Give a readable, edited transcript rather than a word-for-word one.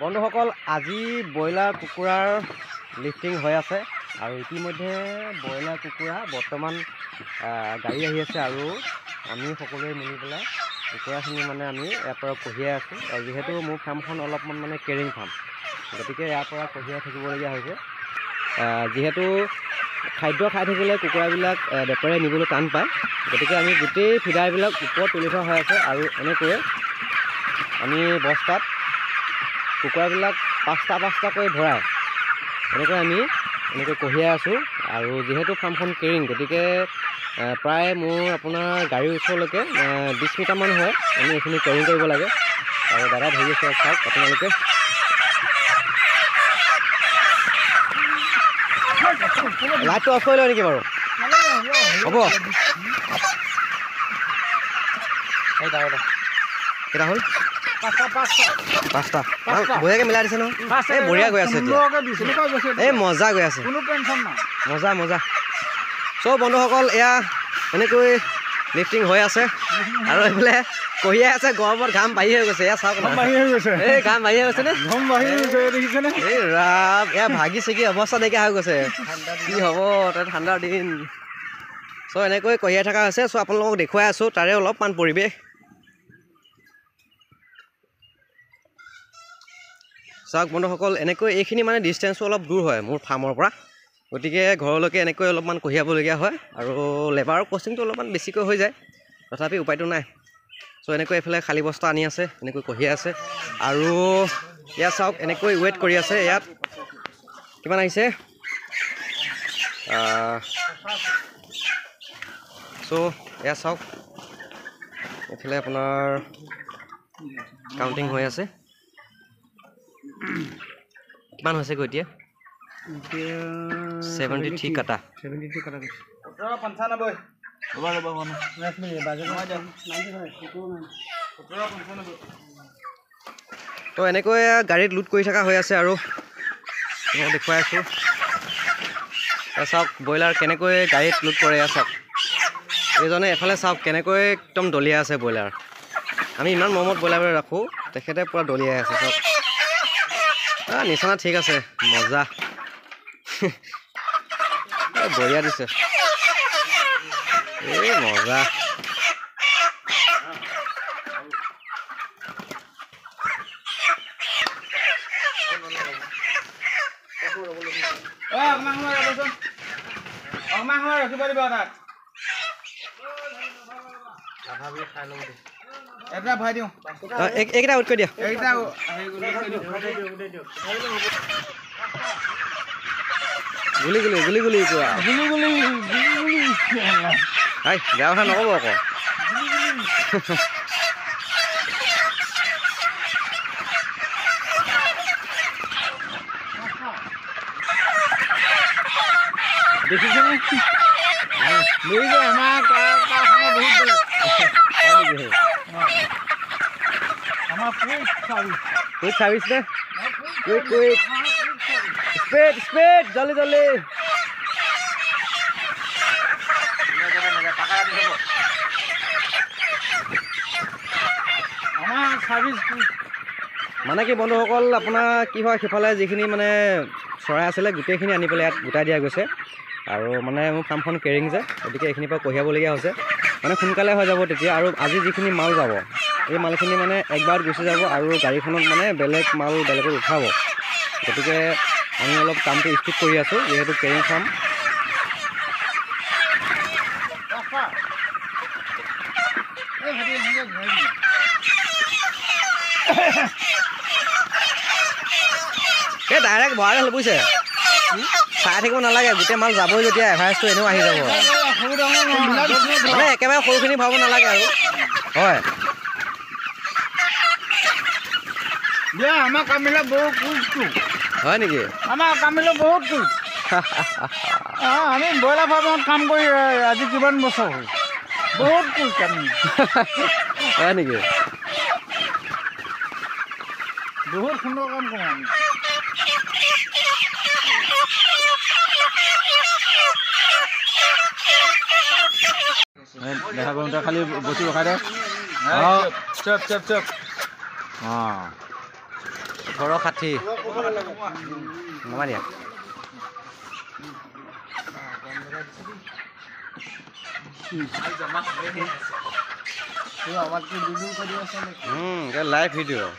বন্ধুসকল আজি ব্ৰইলাৰ কুকুৰাৰ লিফটিং হৈ আছে আৰু ইতিমধ্যে ব্ৰইলাৰ কুকুৰা বৰ্তমান গাড়ী আহি আছে আৰু আমি সকলোৱে মিলি পেলাই কুকুৰাখিনি মানে আমি ইয়াৰ পৰা কঢ়িয়াই আছোঁ আৰু যিহেতু মোৰ ফাৰ্মখন অলপমান মানে কেৰিং ফাৰ্ম গতিকে ইয়াৰ পৰা কঢ়িয়াই থাকিবলগীয়া হৈছে যিহেতু খাদ্য খাই থাকিলে কুকুৰাবিলাক বেপাৰীয়ে নিবলৈ টান পায় গতিকে আমি গোটেই ফিডাৰবিলাক ওপৰত তুলি থোৱা হৈ আছে আৰু এনেকৈ আমি বস্তাত কুকুৰাবিলাক পাঁচটাকৈ ভৰাই এনেকৈ আমি কঢ়িয়াই আছোঁ আৰু যিহেতু ফাৰ্মখন কেৰিং গতিকে প্ৰায় মোৰ আপোনাৰ গাড়ীৰ ওচৰলৈকে 20 মিটাৰমান হয় আমি এইখিনি কেৰিং কৰিব লাগে আৰু দাদা ধৰি আছে চাওক আপোনালোকে লাইটটো অফ কৰি লয় নেকি বাৰু হ'ব এই ডাঙৰ কেইটা হ'ল পাঁচটা বঢ়িয়াকৈ মিলাই দিছে নহয় এই বঢ়িয়া গৈ আছে এই মজা গৈ আছে মজা চব বন্ধুসকল এয়া এনেকৈ লিফটিং হৈ আছে আৰু এইফালে কঢ়িয়াই আছে গৰমত ঘাম বাঢ়ি হৈ গৈছে এয়া চাওক এই ঘাম বাঢ়ি হৈ গৈছে নে এই ৰাম এয়া ভাগি ছিগি অৱস্থা নাইকিয়া হৈ গৈছে কি হ'ব তাত ঠাণ্ডাৰ দিন চ' এনেকৈ কঢ়িয়াই থকা হৈছে চ' আপোনালোকক দেখুৱাই আছোঁ তাৰে অলপমান পৰিৱেশ চাওক বন্ধুসকল এনেকৈ এইখিনি মানে ডিষ্টেঞ্চটো অলপ দূৰ হয় মোৰ ফাৰ্মৰ পৰা গতিকে ঘৰলৈকে এনেকৈ অলপমান কঢ়িয়াবলগীয়া হয় আৰু লেবাৰৰ কষ্টিংটো অলপমান বেছিকৈ হৈ যায় তথাপি উপায়টো নাই চ' এনেকৈ এইফালে খালী বস্তা আনি আছে এনেকৈ কঢ়িয়াই আছে আৰু ইয়াত চাওক এনেকৈ ৱেইট কৰি আছে ইয়াত কিমান আহিছে চ' ইয়াত চাওক এইফালে আপোনাৰ কাউণ্টিং হৈ আছে কিমান হৈছে গৈ এতিয়া 73 কাটা তো এনেকৈ গাড়ীত লোড কৰি থকা হৈ আছে আৰু মই দেখুৱাই আছোঁ চাওক ব্ৰইলাৰ কেনেকৈ গাড়ীত লোড কৰে চাওক এইজনে এফালে চাওক কেনেকৈ একদম দলিয়াই আছে ব্ৰইলাৰ আমি ইমান মৰমত ব্ৰইলাৰবোৰ ৰাখোঁ তেখেতে পূৰা দলিয়াই আছে চাওক নিচানা ঠিক আছে মজা বঢ়িয়া দিছে এই মজা এটা ভাই দিওঁ এইকেইটা উঠ কৰি দিয়া গুলি হাই বেয়া কথা নক'ব আকৌ দেখিছেনে আমাৰ বহুত আমাৰ কুইক চাৰ্ভিছ নে কুইক স্পীড জলদি মানে কি বন্ধুসকল আপোনাৰ কি হয় সিফালে যিখিনি মানে চৰাই আছিলে গোটেইখিনি আনি পেলাই ইয়াত গোটাই দিয়া গৈছে আৰু মানে মোৰ ফাৰ্মখন কেৰিং যে গতিকে এইখিনিৰ পৰা কঢ়িয়াবলগীয়া হৈছে মানে সোনকালে হৈ যাব তেতিয়া আৰু আজি যিখিনি মাল যাব এই মালখিনি মানে একবাৰত গুচি যাব আৰু গাড়ীখনত মানে বেলেগ মাল বেলেগত উঠাব গতিকে আমি অলপ কামটো স্পীড কৰি আছোঁ যিহেতু কেৰিং ফাৰ্ম এই ডাইৰেক্ট ভৰাই হ'ল বুজিছে চাই থাকিব নালাগে গোটেই মাল যাবই যেতিয়া এভাৰেজটো এনেও আহি যাব মানে একেবাৰে সৰুখিনি ভৰাব নালাগে আৰু হয় আমাৰ কামিলা বহুত হয় নেকি আমাৰ কামিলা বহুত আমি ব্ৰইলাৰ ফাৰ্মত কাম কৰি আজি কিমান বছৰ হ'ল বহুত কামি হয় নেকি বহুত সুন্দৰ কাম কৰোঁ আমি দেখা কৰোঁতে খালি বস্তু ৰখাই দে চপ 1860 নমা দিয়া লাইভ ভিডিঅ'